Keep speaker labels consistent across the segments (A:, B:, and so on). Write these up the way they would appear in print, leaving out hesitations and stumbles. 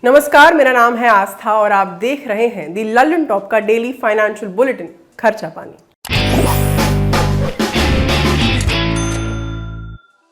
A: नमस्कार, मेरा नाम है आस्था और आप देख रहे हैं दी लल्लन टॉप का डेली फाइनेंशियल बुलेटिन खर्चा पानी।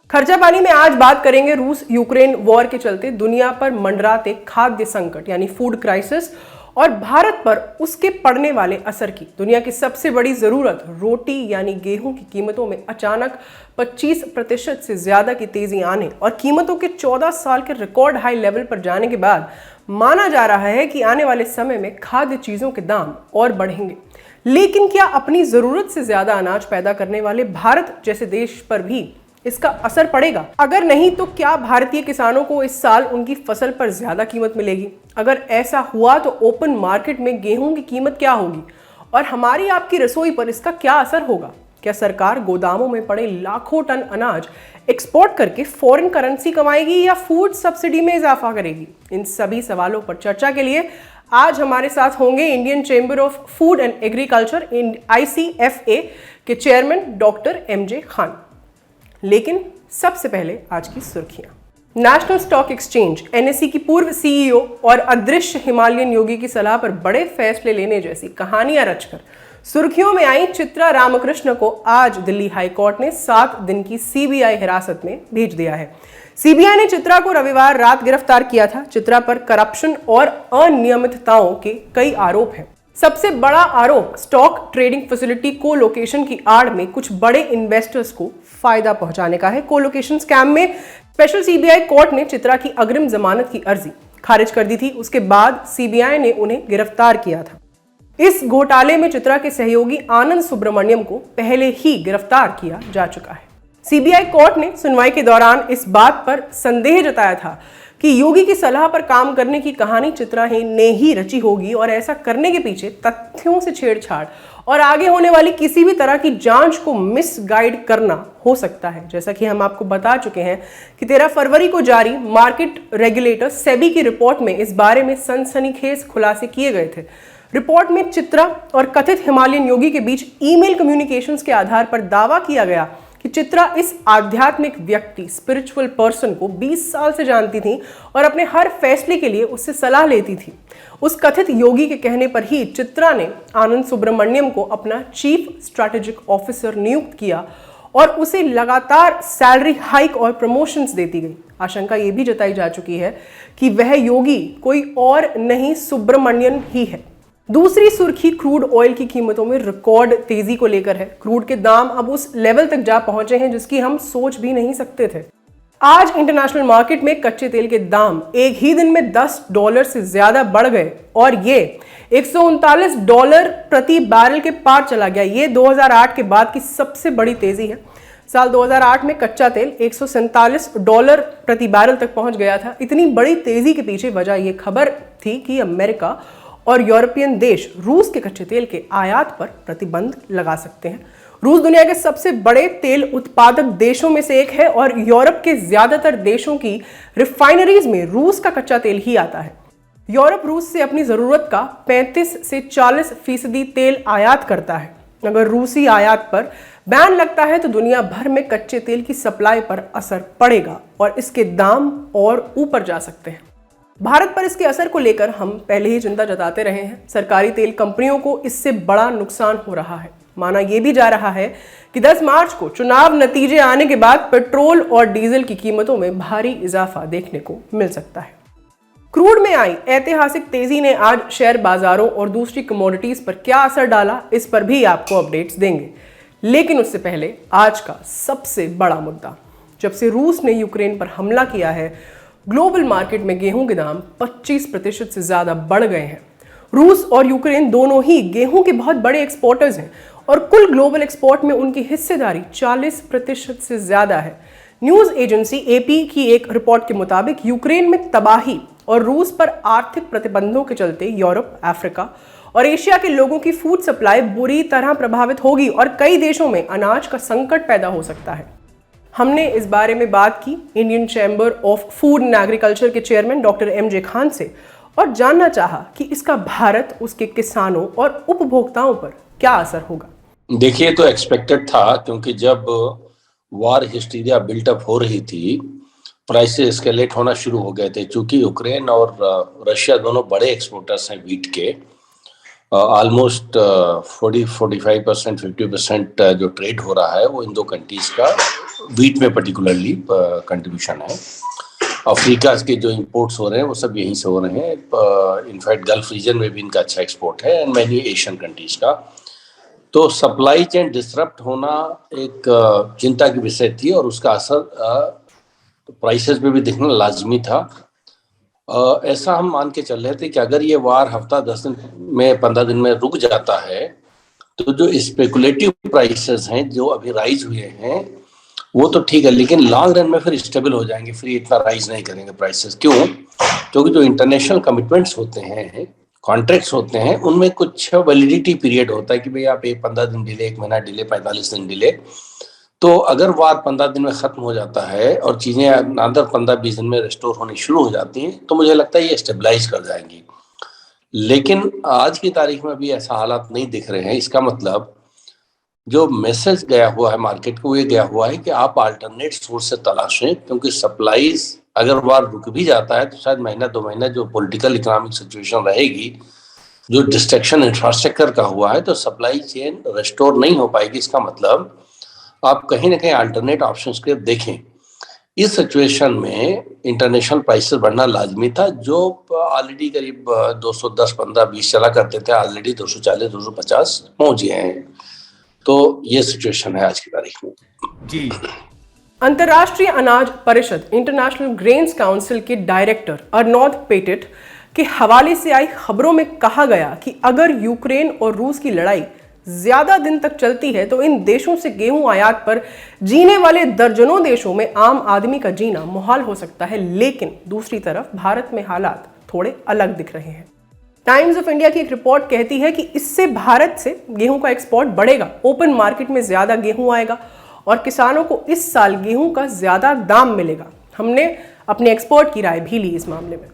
A: खर्चा पानी में आज बात करेंगे रूस यूक्रेन वॉर के चलते दुनिया पर मंडराते खाद्य संकट यानी फूड क्राइसिस और भारत पर उसके पड़ने वाले असर की। दुनिया की सबसे बड़ी जरूरत रोटी यानी गेहूं की कीमतों में अचानक 25% से ज्यादा की तेजी आने और कीमतों के 14 साल के रिकॉर्ड हाई लेवल पर जाने के बाद माना जा रहा है कि आने वाले समय में खाद्य चीजों के दाम और बढ़ेंगे। लेकिन क्या अपनी जरूरत से ज्यादा अनाज पैदा करने वाले भारत जैसे देश पर भी इसका असर पड़ेगा? अगर नहीं तो क्या भारतीय किसानों को इस साल उनकी फसल पर ज्यादा कीमत मिलेगी? अगर ऐसा हुआ तो ओपन मार्केट में गेहूं की कीमत क्या होगी और हमारी आपकी रसोई पर इसका क्या असर होगा? क्या सरकार गोदामों में पड़े लाखों टन अनाज एक्सपोर्ट करके फॉरेन करेंसी कमाएगी या फूड सब्सिडी में इजाफा करेगी? इन सभी सवालों पर चर्चा के लिए आज हमारे साथ होंगे Indian chamber of food and agriculture ICFA के चेयरमैन डॉक्टर MJ खान। लेकिन सबसे पहले आज की सुर्खियां। नेशनल स्टॉक एक्सचेंज NSE की पूर्व CEO और अदृश्य हिमालयन योगी की सलाह पर बड़े फैसले लेने जैसी कहानियां रचकर सुर्खियों में आई चित्रा रामकृष्ण को आज दिल्ली हाई कोर्ट ने 7 दिन की CBI हिरासत में भेज दिया है। CBI ने चित्रा को रविवार रात गिरफ्तार किया था। चित्रा पर करप्शन और अनियमितताओं के कई आरोप हैं। सबसे बड़ा आरोप स्टॉक ट्रेडिंग फैसिलिटी कोलोकेशन की आड़ में कुछ बड़े इन्वेस्टर्स को फायदा पहुंचाने का है। कोलोकेशन स्कैम में स्पेशल CBI कोर्ट ने चित्रा की अग्रिम जमानत की अर्जी खारिज कर दी थी। उसके बाद CBI ने उन्हें गिरफ्तार किया था। इस घोटाले में चित्रा के सहयोगी आनंद सुब्रमण्यम को पहले ही गिरफ्तार किया जा चुका है। CBI कोर्ट ने सुनवाई के दौरान इस बात पर संदेह जताया था कि योगी की सलाह पर काम करने की कहानी चित्रा ने ही रची होगी और ऐसा करने के पीछे तथ्यों से छेड़छाड़ और आगे होने वाली किसी भी तरह की जांच को मिसगाइड करना हो सकता है। जैसा कि हम आपको बता चुके हैं कि 13 फरवरी को जारी मार्केट रेगुलेटर सेबी की रिपोर्ट में इस बारे में सनसनीखेज खुलासे किए गए थे। रिपोर्ट में चित्रा और कथित हिमालयन योगी के बीच ईमेल कम्युनिकेशंस के आधार पर दावा किया गया कि चित्रा इस आध्यात्मिक व्यक्ति स्पिरिचुअल पर्सन को 20 साल से जानती थी और अपने हर फैसले के लिए उससे सलाह लेती थी। उस कथित योगी के कहने पर ही चित्रा ने आनंद सुब्रमण्यम को अपना चीफ स्ट्रैटेजिक ऑफिसर नियुक्त किया और उसे लगातार सैलरी हाइक और प्रमोशंस देती गई। आशंका ये भी जताई जा चुकी है कि वह योगी कोई और नहीं सुब्रमण्यन ही है। दूसरी सुर्खी क्रूड ऑयल की कीमतों में रिकॉर्ड तेजी को लेकर है। क्रूड के दाम अब उस लेवल तक जा पहुंचे हैं जिसकी हम सोच भी नहीं सकते थे। आज इंटरनेशनल मार्केट में कच्चे तेल के दाम एक ही दिन में $10 से ज्यादा बढ़ गए और ये $139 प्रति बैरल के पार चला गया। ये 2008 के बाद की सबसे बड़ी तेजी है। साल 2008 में कच्चा तेल $147 प्रति बैरल तक पहुंच गया था। इतनी बड़ी तेजी के पीछे वजह यह खबर थी कि अमेरिका और यूरोपियन देश रूस के कच्चे तेल के आयात पर प्रतिबंध लगा सकते हैं। रूस दुनिया के सबसे बड़े तेल उत्पादक देशों में से एक है और यूरोप के ज्यादातर देशों की रिफाइनरीज में रूस का कच्चा तेल ही आता है। यूरोप रूस से अपनी जरूरत का 35 से 40% तेल आयात करता है। अगर रूसी आयात पर बैन लगता है तो दुनिया भर में कच्चे तेल की सप्लाई पर असर पड़ेगा और इसके दाम और ऊपर जा सकते हैं। भारत पर इसके असर को लेकर हम पहले ही चिंता जताते रहे हैं। सरकारी तेल कंपनियों को इससे बड़ा नुकसान हो रहा है। माना यह भी जा रहा है कि 10 मार्च को चुनाव नतीजे आने के बाद पेट्रोल और डीजल की कीमतों में भारी इजाफा देखने को मिल सकता है। क्रूड में आई ऐतिहासिक तेजी ने आज शेयर बाजारों और दूसरी कमोडिटीज पर क्या असर डाला, इस पर भी आपको अपडेट्स देंगे। लेकिन उससे पहले आज का सबसे बड़ा मुद्दा, जब से रूस ने यूक्रेन पर हमला किया है ग्लोबल मार्केट में गेहूं के दाम 25% से ज्यादा बढ़ गए हैं। रूस और यूक्रेन दोनों ही गेहूं के बहुत बड़े एक्सपोर्टर्स हैं और कुल ग्लोबल एक्सपोर्ट में उनकी हिस्सेदारी 40% से ज्यादा है। न्यूज एजेंसी AP की एक रिपोर्ट के मुताबिक यूक्रेन में तबाही और रूस पर आर्थिक प्रतिबंधों के चलते यूरोप, अफ्रीका और एशिया के लोगों की फूड सप्लाई बुरी तरह प्रभावित होगी और कई देशों में अनाज का संकट पैदा हो सकता है। हमने इस बारे में बात की Indian chamber of food and agriculture के चेयरमैन डॉक्टर MJ खान से और जानना चाहा कि इसका भारत, उसके किसानों और उपभोक्ताओं पर क्या असर होगा।
B: देखिए, तो एक्सपेक्टेड था, क्योंकि जब वॉर हिस्टीरिया बिल्टअप हो रही थी प्राइसेस एस्केलेट होना शुरू हो गए थे, क्योंकि यूक्रेन और रशिया दोनों बड़े एक्सपोर्टर्स हैं वीट के। ऑलमोस्ट 40-45%, 50% जो ट्रेड हो रहा है वो इन दो कंट्रीज का वीट में पर्टिकुलरली कंट्रीब्यूशन है। अफ्रीका के जो इंपोर्ट्स हो रहे हैं वो सब यहीं से हो रहे हैं। इनफैक्ट गल्फ रीजन में भी इनका अच्छा एक्सपोर्ट है, एंड मैनी एशियन कंट्रीज का। तो सप्लाई चेन डिसरप्ट होना एक चिंता की विषय थी, और उसका असर प्राइसेस पे भी दिखना लाजमी था। ऐसा हम मान के चल रहे थे कि अगर ये वार हफ्ता 10 दिन में 15 दिन में रुक जाता है, तो जो स्पेकुलेटिव प्राइसेस हैं जो अभी राइज हुए हैं वो तो ठीक है, लेकिन लॉन्ग रन में फिर स्टेबल हो जाएंगे, फिर इतना राइज नहीं करेंगे प्राइसेस। क्यों? क्योंकि जो इंटरनेशनल कमिटमेंट्स होते हैं, कॉन्ट्रैक्ट्स होते हैं, उनमें कुछ वैलिडिटी पीरियड होता है कि भाई आप 15 दिन डिले, 1 महीना डिले, 45 दिन डिले। तो अगर वार 15 दिन में खत्म हो जाता है और चीजें अंदर 15-20 दिन में रिस्टोर होनी शुरू हो जाती हैं, तो मुझे लगता है ये स्टेबलाइज कर जाएंगी। लेकिन आज की तारीख में अभी ऐसा हालात नहीं दिख रहे हैं। इसका मतलब जो मैसेज गया हुआ है मार्केट को, ये गया हुआ है कि आप अल्टरनेट सोर्स से तलाशें, क्योंकि सप्लाईज अगर वार रुक भी जाता है तो शायद महीना 2 महीना जो पॉलिटिकल इकोनॉमिक सिचुएशन रहेगी, जो डिस्ट्रक्शन इंफ्रास्ट्रक्चर का हुआ है, तो सप्लाई चेन रिस्टोर नहीं हो पाएगी। इसका मतलब आप कहीं ना कहीं अल्टरनेट ऑप्शंस के देखें। इस सिचुएशन में इंटरनेशनल प्राइसेस बढ़ना लाजमी था, जो ऑलरेडी करीब 210, 15, 20 चला करते थे, ऑलरेडी 240, 250 पहुंच गए हैं। तो ये सिचुएशन है आज की तारीख में
C: जी।
A: अंतर्राष्ट्रीय अनाज परिषद इंटरनेशनल ग्रेन्स काउंसिल के डायरेक्टर अर्नोद पेटेट के हवाले से आई खबरों में कहा गया कि अगर यूक्रेन और रूस की लड़ाई ज्यादा दिन तक चलती है तो इन देशों से गेहूं आयात पर जीने वाले दर्जनों देशों में आम आदमी का जीना मुहाल हो सकता है। लेकिन दूसरी तरफ भारत में हालात थोड़े अलग दिख रहे हैं। टाइम्स ऑफ इंडिया की एक रिपोर्ट कहती है कि इससे भारत से गेहूं का एक्सपोर्ट बढ़ेगा, ओपन मार्केट में ज्यादा गेहूं आएगा और किसानों को इस साल गेहूं का ज्यादा दाम मिलेगा। हमने अपने एक्सपर्ट की राय भी ली इस मामले में।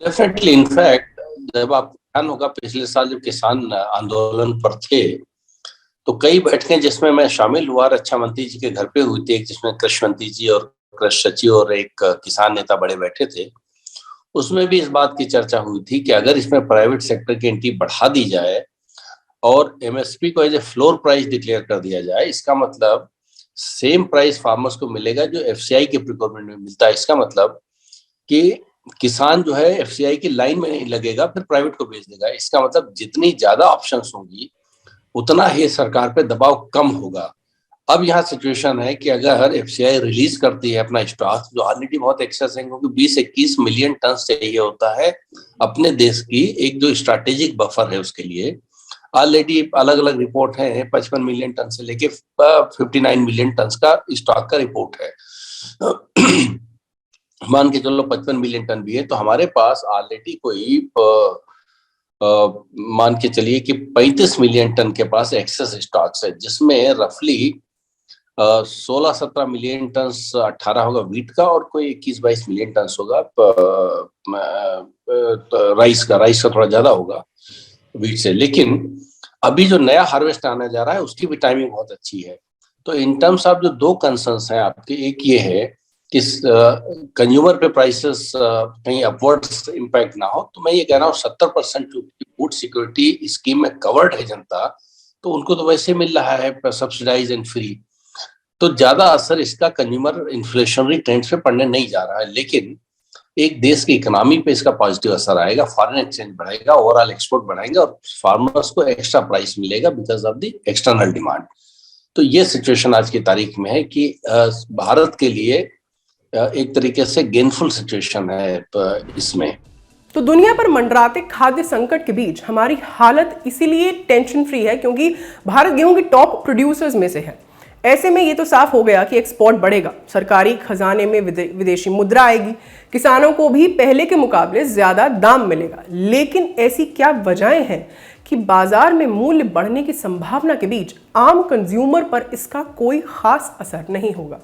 B: डेफिनेटली, इनफैक्ट जब आपको ध्यान होगा पिछले साल जब किसान आंदोलन पर थे, तो कई बैठकें जिसमें मैं शामिल हुआ, रक्षा मंत्री जी के घर पे हुई थी, एक जिसमें कृषि मंत्री जी और कृषि सचिव और एक किसान नेता बड़े बैठे थे। उसमें भी इस बात की चर्चा हुई थी कि अगर इसमें प्राइवेट सेक्टर की एंट्री बढ़ा दी जाए और एमएसपी को as a floor price declare कर दिया जाए, इसका मतलब सेम प्राइस फार्मर्स को मिलेगा जो एफसीआई के प्रिक्योरमेंट में मिलता है। इसका मतलब कि किसान जो है एफसीआई की लाइन में नहीं लगेगा, फिर प्राइवेट को बेच देगा। इसका मतलब जितनी ज्यादा ऑप्शंस होंगी उतना ही सरकार पे दबाव कम होगा। अब यहाँ सिचुएशन है कि अगर एफसीआई रिलीज करती है अपना स्टॉक, जो ऑलरेडी बहुत एक्सेस है, क्योंकि 20-21 मिलियन टन चाहिए होता है अपने देश की, एक जो स्ट्रैटेजिक बफर है उसके लिए। ऑलरेडी अलग अलग रिपोर्ट है, 55 मिलियन टन से लेके 59 मिलियन टन का स्टॉक का रिपोर्ट है। मान के चलो 55 मिलियन टन भी है, तो हमारे पास ऑलरेडी कोई मान के चलिए कि 35 मिलियन टन के पास एक्सेस स्टॉक्स है, जिसमें रफली 16-17 मिलियन टन 18 होगा वीट का और कोई 21-22 मिलियन टन होगा राइस का थोड़ा ज्यादा होगा वीट से। लेकिन अभी जो नया हार्वेस्ट आने जा रहा है उसकी भी टाइमिंग बहुत अच्छी है। तो इन टर्म्स ऑफ जो दो कंसर्न्स हैं आपके, एक ये है कि कंज्यूमर पे प्राइसेस कहीं अपवर्ड्स इम्पैक्ट ना हो, तो मैं ये कह रहा हूँ 70% फूड सिक्योरिटी स्कीम में कवर्ड है जनता, तो उनको तो वैसे मिल रहा है सब्सिडाइज एंड फ्री, तो ज्यादा असर इसका कंज्यूमर इन्फ्लेशनरी ट्रेंड्स पे पड़ने नहीं जा रहा है। लेकिन एक देश की इकोनॉमी पे इसका पॉजिटिव असर आएगा, फॉरेन एक्सचेंज बढ़ेगा, ओवरऑल एक्सपोर्ट बढ़ाएंगे और फार्मर्स को एक्स्ट्रा प्राइस मिलेगा because of the external demand. तो ये सिचुएशन आज की तारीख में है कि भारत के लिए एक तरीके से गेनफुल सिचुएशन है इसमें।
A: तो दुनिया पर मंडराते खाद्य संकट के बीच हमारी हालत इसीलिए टेंशन फ्री है क्योंकि भारत गेहूं के टॉप प्रोड्यूसर्स में से है। ऐसे में ये तो साफ हो गया कि एक्सपोर्ट बढ़ेगा, सरकारी खजाने में विदेशी मुद्रा आएगी, किसानों को भी पहले के मुकाबले ज्यादा दाम मिलेगा। लेकिन ऐसी क्या वजहें हैं कि बाजार में मूल्य बढ़ने की संभावना के बीच आम कंज्यूमर पर इसका कोई खास असर नहीं होगा?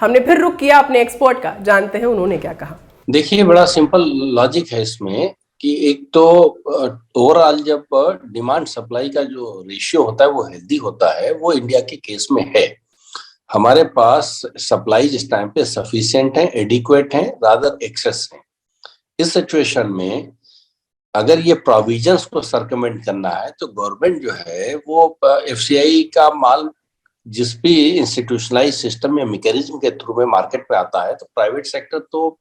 A: हमने फिर रुख किया अपने एक्सपर्ट का, जानते हैं उन्होंने क्या कहा।
B: देखिए, बड़ा सिंपल लॉजिक है इसमें कि एक तो ओवरऑल जब डिमांड सप्लाई का जो रेशियो होता है वो हेल्दी होता है, वो इंडिया के केस में है। हमारे पास सप्लाईज इस टाइम पे सफिशिएंट हैं, एडिक्वेट हैं, रादर एक्सेस हैं। इस सिचुएशन में अगर ये प्रोविजंस को सर्कमेंट करना है तो गवर्नमेंट जो है वो एफसीआई का माल जिस भी इंस्टीट्यूशनलाइज सिस्टम या मैकेनिज्म के थ्रू में मार्केट पे आता है, तो प्राइवेट सेक्टर तो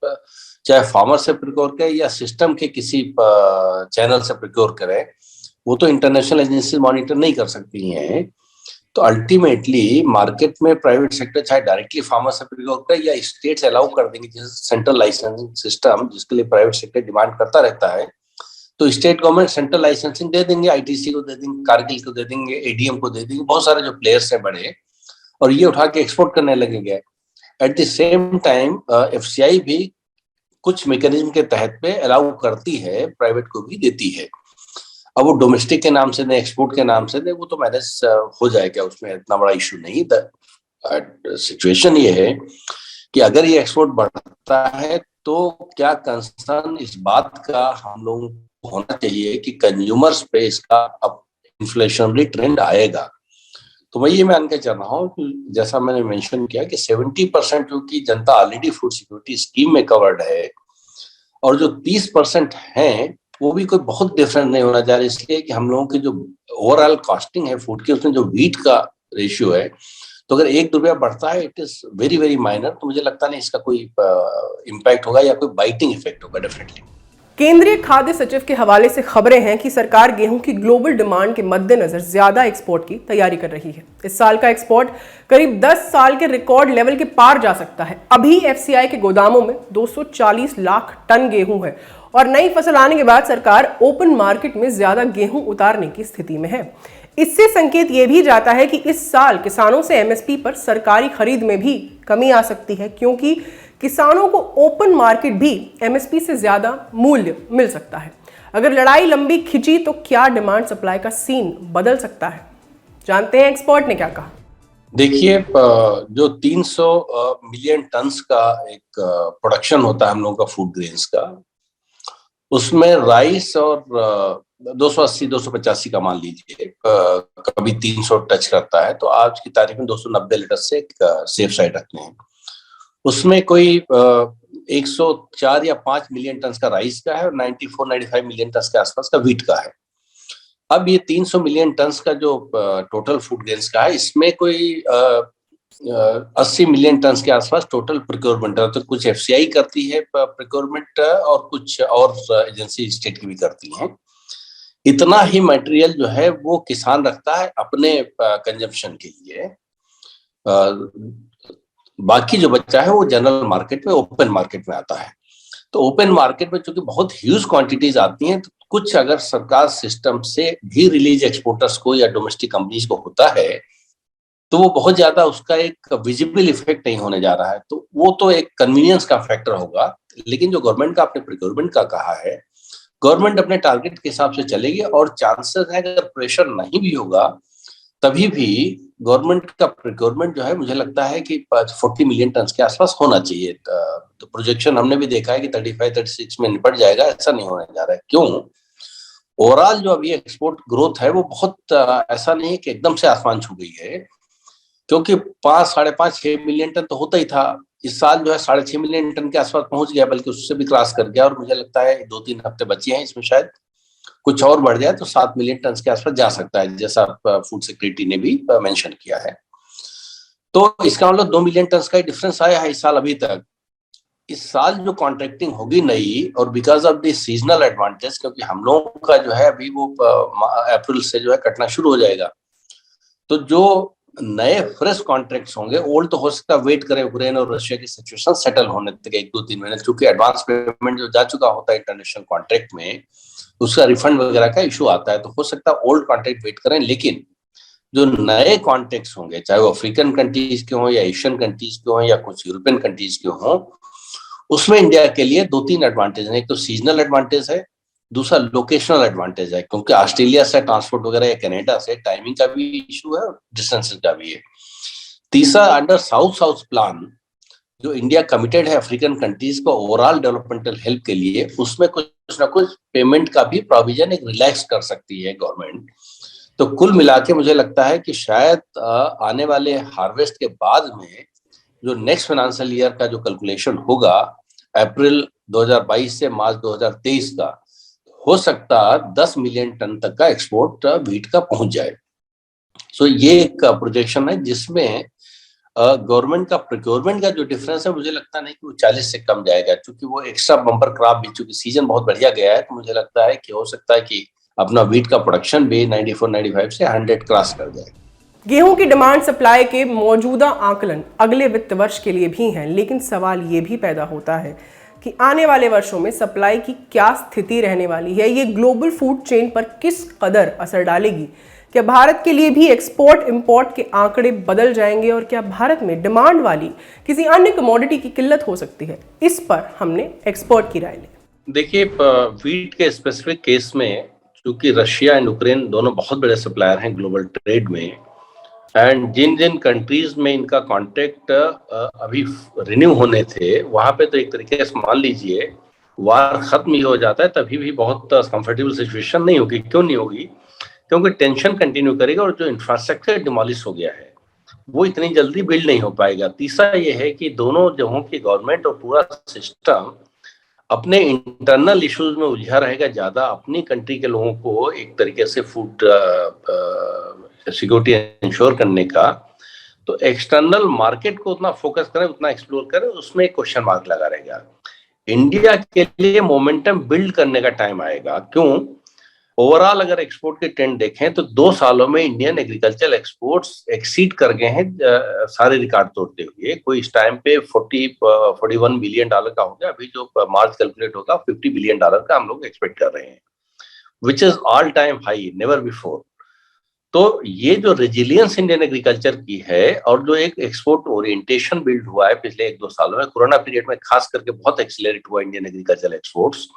B: चाहे फार्मर से प्रोक्योर करे या सिस्टम के किसी चैनल से प्रोक्योर करे, वो तो इंटरनेशनल एजेंसी मॉनिटर नहीं कर सकती हैं। तो अल्टीमेटली मार्केट में प्राइवेट सेक्टर चाहे डायरेक्टली फार्मर से प्रोक्योर करे या स्टेट्स अलाउ कर देंगे, जैसे सेंट्रल लाइसेंसिंग सिस्टम जिसके लिए प्राइवेट सेक्टर डिमांड करता रहता है, तो स्टेट गवर्नमेंट सेंट्रल लाइसेंसिंग दे देंगे, आईटीसी को दे देंगे, कारगिल को दे देंगे, एडीएम को दे देंगे, बहुत सारे जो प्लेयर्स हैं बड़े, और ये उठा के एक्सपोर्ट करने लगेंगे। At the same time FCI भी कुछ मैकेनिज्म के तहत पे अलाउ करती है, प्राइवेट को भी देती है। अब वो डोमेस्टिक के नाम से दे, एक्सपोर्ट के नाम से दे, वो तो मैनेज हो जाएगा, उसमें इतना बड़ा इशू नहीं। सिचुएशन ये है कि अगर ये एक्सपोर्ट बढ़ता है तो क्या कंसर्न इस बात का हम लोगों को होना चाहिए कि कंज्यूमर्स पे इसका अब इन्फ्लेशनरी ट्रेंड आएगा। तो मैं ये मान के चल रहा हूँ कि जैसा मैंने मेंशन किया कि 70% जो की जनता ऑलरेडी फूड सिक्योरिटी स्कीम में कवर्ड है, और जो 30% हैं वो भी कोई बहुत डिफरेंट नहीं होना चाहिए, इसलिए कि हम लोगों की जो ओवरऑल कॉस्टिंग है फूड की, उसमें जो व्हीट का रेशियो है, तो अगर 1 रुपया बढ़ता है it is very very minor, तो मुझे लगता नहीं इसका कोई इम्पैक्ट होगा या कोई बाइटिंग इफेक्ट होगा डेफिनेटली।
A: केंद्रीय खाद्य सचिव के हवाले से खबरें हैं कि सरकार गेहूं की ग्लोबल डिमांड के मद्देनजर ज्यादा एक्सपोर्ट की तैयारी कर रही है। इस साल का एक्सपोर्ट करीब 10 साल के रिकॉर्ड लेवल के पार जा सकता है। अभी एफसीआई के गोदामों में 240 लाख टन गेहूं है और नई फसल आने के बाद सरकार ओपन मार्केट में ज्यादा गेहूं उतारने की स्थिति में है। इससे संकेत यह भी जाता है कि इस साल किसानों से एमएसपी पर सरकारी खरीद में भी कमी आ सकती है, क्योंकि किसानों को ओपन मार्केट भी एमएसपी से ज्यादा मूल्य मिल सकता है। अगर लड़ाई लंबी खिंची तो क्या डिमांड सप्लाई का सीन बदल सकता है? जानते हैं एक्सपर्ट ने क्या कहा।
B: देखिए, जो 300 मिलियन टन्स का एक प्रोडक्शन होता है हम लोगों का फूड ग्रेन्स का, उसमें राइस और 280-285 का मान लीजिए, कभी 300 टच करता है, तो आज की तारीख में 290 लीटर से एक सेफ साइड रखते हैं। उसमें कोई 104 या 5 मिलियन टन का राइस का है और 94-95 मिलियन टन के आसपास का व्हीट का है। अब ये 300 मिलियन टन का जो टोटल फूड ग्रेन्स का है, इसमें कोई 80 मिलियन टन के आसपास टोटल प्रोक्योरमेंट है। तो कुछ एफसीआई करती है प्रोक्योरमेंट और कुछ और एजेंसी स्टेट की भी करती हैं। इतना ही मटेरियल जो है वो किसान रखता है अपने कंजम्पशन के लिए, बाकी जो बच्चा है वो जनरल मार्केट में, ओपन मार्केट में आता है। तो ओपन मार्केट में चूंकि बहुत ह्यूज क्वांटिटीज आती हैं, तो कुछ अगर सरकार सिस्टम से भी रिलीज एक्सपोर्टर्स को या डोमेस्टिक कंपनीज को होता है, तो वो बहुत ज्यादा उसका एक विजिबल इफेक्ट नहीं होने जा रहा है, तो वो तो एक कन्वीनियंस का फैक्टर होगा। लेकिन जो गवर्नमेंट का, आपने प्रोक्योरमेंट का कहा है, गवर्नमेंट अपने टारगेट के हिसाब से चलेगी और चांसेस है अगर प्रेशर नहीं भी होगा तभी भी गवर्नमेंट का प्रोक्योरमेंट जो है मुझे लगता है कि 40 मिलियन टन के आसपास होना चाहिए। तो प्रोजेक्शन हमने भी देखा है कि 35-36 में निपट जाएगा, ऐसा नहीं होने जा रहा है। क्यों? ओवरऑल जो अभी एक्सपोर्ट ग्रोथ है वो बहुत ऐसा नहीं है कि एकदम से आसमान छू गई है, क्योंकि 5-5.5-6 मिलियन टन तो होता ही था। इस साल जो है 6.5 मिलियन टन के आसपास पहुंच गया, बल्कि उससे भी क्रॉस कर गया, और मुझे लगता है 2-3 हफ्ते बचे हैं, इसमें शायद कुछ और बढ़ जाए तो 7 मिलियन टन के आसपास जा सकता है, जैसा फूड सिक्योरिटी ने भी मेंशन किया है। तो इसका मतलब 2 मिलियन टन का ही डिफरेंस आया है इस साल अभी तक। इस साल जो कॉन्ट्रैक्टिंग होगी नई, और because of the seasonal advantage, क्योंकि हम लोगों का जो है अभी वो अप्रैल से जो है कटना शुरू हो जाएगा, तो जो नए फ्रेश कॉन्ट्रैक्ट्स होंगे, ओल्ड तो हो सकता है वेट करें यूक्रेन और रशिया की सिचुएशन सेटल होने तक 1-2-3 महीने, क्योंकि एडवांस पेमेंट जो जा चुका होता है इंटरनेशनल कॉन्ट्रैक्ट में, उसका रिफंड वगैरह का इशू आता है, तो हो सकता है ओल्ड कॉन्ट्रैक्ट वेट करें। लेकिन जो नए कॉन्ट्रैक्ट्स होंगे, चाहे वो अफ्रीकन कंट्रीज के हों या एशियन कंट्रीज के हों या कुछ यूरोपियन कंट्रीज के हों, उसमें इंडिया के लिए 2-3 एडवांटेज है। एक तो सीजनल एडवांटेज है, दूसरा लोकेशनल एडवांटेज है, क्योंकि ऑस्ट्रेलिया से ट्रांसपोर्ट वगैरह या कनाडा से टाइमिंग का भी इशू है और डिस्टेंस का भी है। तीसरा, अंडर साउथ साउथ प्लान जो इंडिया कमिटेड है अफ्रीकन कंट्रीज को ओवरऑल डेवलपमेंटल हेल्प के लिए, उसमें कुछ ना कुछ पेमेंट का भी प्रोविजन एक रिलैक्स कर सकती है गवर्नमेंट। तो कुल मिला के मुझे लगता है कि शायद आने वाले हार्वेस्ट के बाद में जो नेक्स्ट फाइनेंशियल ईयर का जो कैलकुलेशन होगा अप्रैल 2022 से मार्च 2023 का, हो सकता 10 मिलियन टन तक का एक्सपोर्ट व्हीट का पहुंच जाए। सो ये एक प्रोजेक्शन है जिसमें गवर्नमेंट का प्रोक्योरमेंट का जो डिफरेंस है मुझे लगता नहीं कि वो 40 से कम जाएगा, क्योंकि वो एक्स्ट्रा बम्पर क्रॉप भी, चूंकि सीजन बहुत बढ़िया गया है, तो मुझे लगता है कि हो सकता है कि अपना व्हीट का प्रोडक्शन भी 94-95 से 100 क्रॉस कर जाए।
A: गेहूं की डिमांड सप्लाई के मौजूदा आकलन अगले वित्त वर्ष के लिए भी हैं, लेकिन सवाल ये भी पैदा होता है कि आने वाले वर्षों में सप्लाई की क्या स्थिति रहने वाली है। ये ग्लोबल फूड चेन पर किस कदर असर डालेगी? क्या भारत के लिए भी एक्सपोर्ट इंपोर्ट के आंकड़े बदल जाएंगे और क्या भारत में डिमांड वाली किसी अन्य कमोडिटी की किल्लत हो सकती है? इस पर हमने एक्सपर्ट की राय ली।
B: देखिए, व्हीट के स्पेसिफिक केस में क्योंकि रशिया एंड यूक्रेन दोनों बहुत बड़े सप्लायर हैं ग्लोबल ट्रेड में, एंड जिन जिन कंट्रीज में इनका कॉन्ट्रैक्ट अभी रिन्यू होने थे, वहां पे तो एक तरीके से मान लीजिए वार खत्म ही हो जाता है, तभी भी बहुत कंफर्टेबल सिचुएशन नहीं होगी। क्यों नहीं होगी? क्योंकि टेंशन कंटिन्यू करेगा और जो इंफ्रास्ट्रक्चर डिमोलिश हो गया है वो इतनी जल्दी बिल्ड नहीं हो पाएगा। तीसरा ये है कि दोनों जगहों की गवर्नमेंट और पूरा सिस्टम अपने इंटरनल इश्यूज में उलझा रहेगा ज्यादा, अपनी कंट्री के लोगों को एक तरीके से फूड सिक्योरिटी इंश्योर करने का। तो एक्सटर्नल मार्केट को उतना फोकस करें, उतना एक्सप्लोर करें, उसमें एक क्वेश्चन मार्क लगा रहेगा। इंडिया के लिए मोमेंटम बिल्ड करने का टाइम आएगा। क्यों? ओवरऑल अगर एक्सपोर्ट के ट्रेंड देखें तो 2 सालों में इंडियन एग्रीकल्चर एक्सपोर्ट्स एक्सीड कर गए हैं सारे रिकॉर्ड तोड़ते हुए। कोई इस टाइम पे 41 बिलियन डॉलर का हो गया, अभी जो मार्च कैलकुलेट होगा 50 बिलियन डॉलर का हम लोग एक्सपेक्ट कर रहे हैं, which is all time high, never before. तो ये जो रेजिलियंस इंडियन एग्रीकल्चर की है और जो एक एक्सपोर्ट ओरिएंटेशन बिल्ड हुआ है पिछले 1-2 सालों में, कोरोना पीरियड में खास करके बहुत एक्सीलरेट हुआ इंडियन एग्रीकल्चर एक्सपोर्ट्स,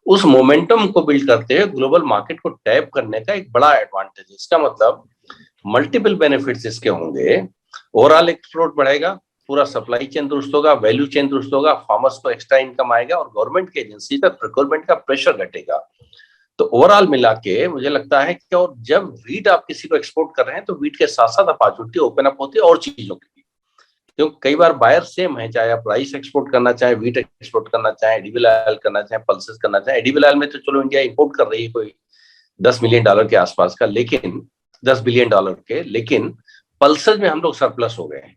B: उस मोमेंटम को बिल्ड करते हुए ग्लोबल मार्केट को टैप करने का एक बड़ा एडवांटेज है। इसका मतलब मल्टीपल बेनिफिट्स इसके होंगे। ओवरऑल एक्सपोर्ट बढ़ेगा, पूरा सप्लाई चेन दुरुस्त होगा, वैल्यू चेन दुरुस्त होगा, फार्मर्स को एक्स्ट्रा इनकम आएगा और गवर्नमेंट की एजेंसी पर प्रोक्योरमेंट का प्रेशर घटेगा। तो ओवरऑल मिला के मुझे लगता है कि और जब व्हीट आप किसी को एक्सपोर्ट कर रहे हैं तो व्हीट के साथ साथ अपॉर्चुनिटी ओपन अप होती है और चीजों की। क्योंकि कई बार बायर सेम है, चाहे आप राइस एक्सपोर्ट करना चाहे, व्हीट एक्सपोर्ट करना चाहे, एडिबल ऑयल करना चाहे, पल्सेस करना चाहे। एडिबल ऑयल में तो चलो इंडिया इंपोर्ट कर रही है कोई 10 मिलियन डॉलर के आसपास का, लेकिन 10 बिलियन डॉलर के, लेकिन पल्सेस में हम लोग सरप्लस हो गए हैं,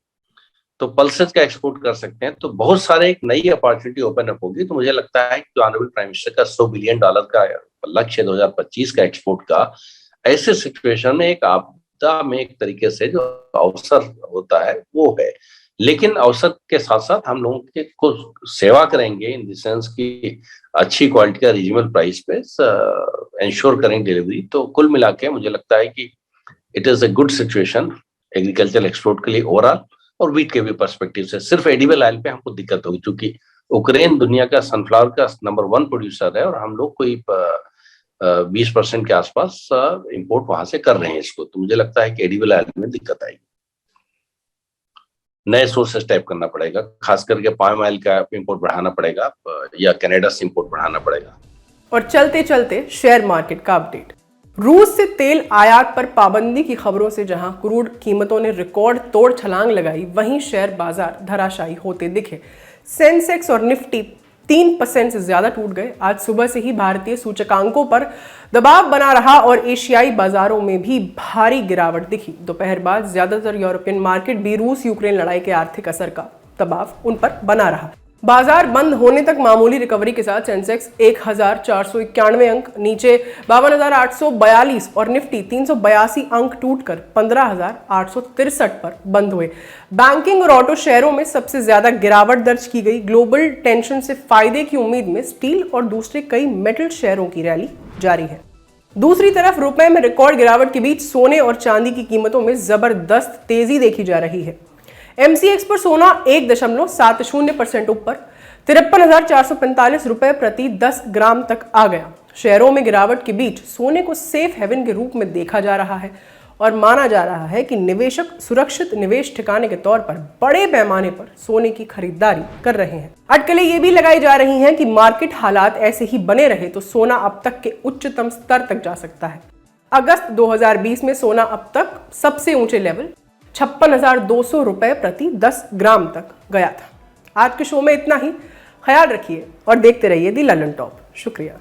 B: तो पल्सेस का एक्सपोर्ट कर सकते हैं। तो बहुत सारे एक नई अपॉर्चुनिटी ओपन अप होगी। तो मुझे लगता है कि ऑनरेबल प्राइम मिनिस्टर का 100 बिलियन डॉलर का लक्ष्य 2025 का एक्सपोर्ट का, ऐसे सिचुएशन में एक आपदा में एक तरीके से जो अवसर होता है वो है। लेकिन अवसर के साथ साथ हम लोगों के को सेवा करेंगे इन द सेंस की अच्छी क्वालिटी का रीजनेबल प्राइस पे इंश्योर करेंगे डिलीवरी। तो कुल मिला के मुझे लगता है कि it is a good situation agriculture export के लिए ओवरऑल, और व्हीट के भी पर्सपेक्टिव से। सिर्फ एडिबल ऑयल पे हमको दिक्कत होगी क्योंकि यूक्रेन दुनिया का सनफ्लावर का नंबर 1 प्रोड्यूसर है और हम लोग कोई 20% के आसपास इंपोर्ट वहां से कर रहे हैं इसको। तो मुझे लगता है कि एडिबल ऑयल में दिक्कत आएगी, नए सोर्सेस टाइप करना पड़ेगा, खास करके पाम ऑयल का इंपोर्ट बढ़ाना पड़ेगा या कनाडा से इंपोर्ट बढ़ाना पड़ेगा।
A: और चलते चलते शेयर मार्केट का अपडेट। रूस से तेल आयात पर पाबंदी की खबरों से जहां क्रूड कीमतों ने रिकॉर्ड तोड़ छलांग लगाई, वहीं शेयर बाजार धराशायी होते दिखे। सेंसेक्स और निफ्टी 3% से ज्यादा टूट गए। आज सुबह से ही भारतीय सूचकांकों पर दबाव बना रहा और एशियाई बाजारों में भी भारी गिरावट दिखी। दोपहर बाद ज्यादातर यूरोपियन मार्केट भी रूस यूक्रेन लड़ाई के आर्थिक असर का दबाव उन पर बना रहा। बाजार बंद होने तक मामूली रिकवरी के साथ सेंसेक्स 1491 अंक नीचे 52,842 और निफ्टी 382 अंक टूटकर 15,863 पर बंद हुए। बैंकिंग और ऑटो शेयरों में सबसे ज्यादा गिरावट दर्ज की गई। ग्लोबल टेंशन से फायदे की उम्मीद में स्टील और दूसरे कई मेटल शेयरों की रैली जारी है। दूसरी तरफ रुपए में रिकॉर्ड गिरावट के बीच सोने और चांदी की कीमतों में जबरदस्त तेजी देखी जा रही है। MCX पर सोना 1.70% ऊपर 53,445 रुपए प्रति 10 ग्राम तक आ गया। शेयरों में गिरावट के बीच सोने को सेफ हेवन के रूप में देखा जा रहा है और माना जा रहा है कि निवेशक सुरक्षित निवेश ठिकाने के तौर पर बड़े पैमाने पर सोने की खरीदारी कर रहे हैं। अटकलें ये भी लगाई जा रही हैं कि मार्केट हालात ऐसे ही बने रहे तो सोना अब तक के उच्चतम स्तर तक जा सकता है। अगस्त 2020 में सोना अब तक सबसे ऊंचे लेवल 56,200 रुपए प्रति 10 ग्राम तक गया था। आज के शो में इतना ही। ख्याल रखिए और देखते रहिए दी लंदन टॉप। शुक्रिया।